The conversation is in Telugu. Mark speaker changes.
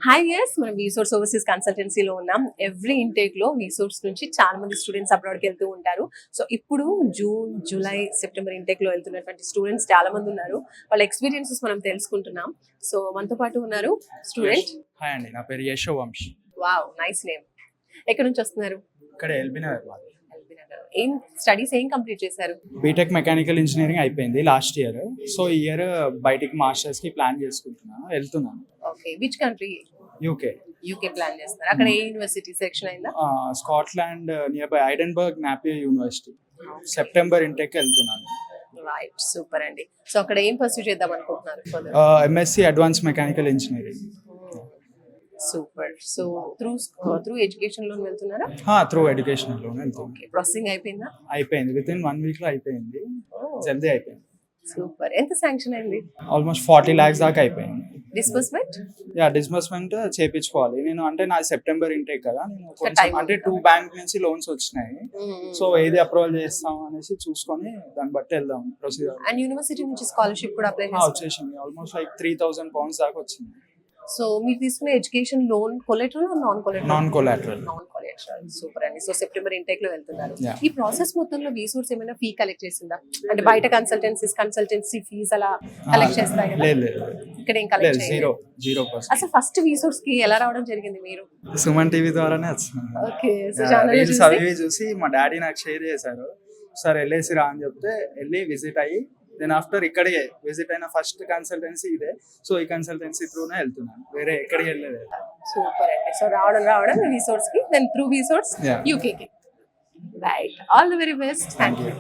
Speaker 1: హాయ్ యస్ మనం వీసోర్స్ ఓవర్సీస్ కన్సల్టెన్సీలో ఉన్నాం. ఎవ్రీ ఇంటేక్లో వీసోర్స్ నుంచి చాలా మంది స్టూడెంట్స్ అబ్రాడ్కి వెళ్తూ ఉంటారు. సో ఇప్పుడు జూన్, జూలై, సెప్టెంబర్ ఇంటేక్లో వెళ్తున్నటువంటి స్టూడెంట్స్ చాలా మంది ఉన్నారు. వాళ్ళ ఎక్స్పీరియన్సెస్ మనం తెలుసుకుంటున్నాం. సో మనతో పాటు ఉన్నారు స్టూడెంట్.
Speaker 2: హాయ్ అండి, నా పేరు Yasho Vamsh.
Speaker 1: Wow, nice name. ఎక్కడి నుంచి వస్తున్నారు?
Speaker 2: ఇక్కడ ఎల్బీ నగర్ మాది.
Speaker 1: ఏం స్టడీస్ ఏం కంప్లీట్ చేశారు?
Speaker 2: బీటెక్ మెకానికల్ ఇంజనీరింగ్ అయిపోయింది లాస్ట్ ఇయర్. సో ఈ ఇయర్ బయటికి మాస్టర్స్కి ప్లాన్ చేసుకుంటున్నాను, వెళ్తున్నాను.
Speaker 1: Okay, which country?
Speaker 2: UK.
Speaker 1: UK plan చేస్తున్నారు. అక్కడ ఏ యూనివర్సిటీ సెలెక్షన్ అయిందా?
Speaker 2: Scotland near by Edinburgh Napier university. September intake వెళ్తున్నాను.
Speaker 1: రైట్, సూపర్ అండి. సో అక్కడ ఏం పర్సూ చేద్దాం అనుకుంటున్నారు?
Speaker 2: MSc advance mechanical engineering.
Speaker 1: Super. So through education loan వెళ్తున్నారా?
Speaker 2: త్రూ ఎడ్యుకేషన్ లోన్ వెళ్తున్నాను.
Speaker 1: ఓకే, ప్రాసెసింగ్ అయిపోయిందా?
Speaker 2: అయిపోయింది, విత్ ఇన్ 1 week లో అయిపోయింది. జల్దీ అయిపోయింది.
Speaker 1: సూపర్. ఎంత శాంక్షన్ అయింది?
Speaker 2: ఆల్మోస్ట్ 40 lakhs దాకా అయిపోయింది.
Speaker 1: డిస్బర్స్మెంట్?
Speaker 2: డిస్బర్స్మెంట్ చేపించుకోవాలి నేను. అంటే నా సెప్టెంబర్ ఇంటేక్ కదా, నేను కొంచెం
Speaker 1: time
Speaker 2: అంటే 2 బ్యాంక్ నుంచి లోన్స్ వచ్చినాయి. సో ఏది అప్రూవల్ చేస్తాం అనేసి చూసుకొని దాన్ని బట్టి వెళ్దాం ప్రొసీజర్.
Speaker 1: అండ్ యూనివర్సిటీ నుంచి స్కాలర్షిప్ కూడా అప్లై
Speaker 2: వచ్చేసింది. ఆల్మోస్ట్ లైక్ 3,000 pounds దాకా వచ్చింది.
Speaker 1: సో మీరు తీసుకునే education loan collateral or non collateral?
Speaker 2: Non collateral.
Speaker 1: Non collateral. Super అండి. సో సెప్టెంబర్ ఇంటేక్ లో వెళ్తున్నారు.
Speaker 2: Yeah.
Speaker 1: ఈ ప్రాసెస్ మొత్తంలో వీసోర్స్ ఏమైనా ఫీ కలెక్ట్ చేసిందా? అంటే బయట కన్సల్టెన్సీ ఫీజ్ అలా కలెక్ట్ చేస్తాయి కదా,
Speaker 2: లేదు
Speaker 1: ఇక్కడ ఏం కలెక్ట్
Speaker 2: లేదు,
Speaker 1: చేయలేదు?
Speaker 2: 0%.
Speaker 1: అసలు ఫస్ట్ వీసోర్స్ కి ఎలా రావడం జరిగింది మీరు?
Speaker 2: సుమన్ టీవీ ద్వారానే వచ్చింది.
Speaker 1: ఓకే, సో
Speaker 2: రీల్స్ అవి చూసి మా డాడీ నాకు షేర్ చేశారు. సార్ వెళ్ళేసి రా అని చెప్తే వెళ్ళి విజిట్ అయ్యి దెన్ ఆఫ్టర్ ఇక్కడికే విజిట్ అయిన ఫస్ట్ కన్సల్టెన్సీ ఇదే. సో ఈ కన్సల్టెన్సీ త్రూనే వెళ్తున్నాను, వేరే ఎక్కడికి వెళ్ళలేదు.
Speaker 1: సూపర్ అండి. సో రావడం వీసోర్స్ కి, దెన్ త్రూ వీసోర్స్
Speaker 2: Yeah.
Speaker 1: యూకే కి. Right, all the very best.
Speaker 2: Thank you.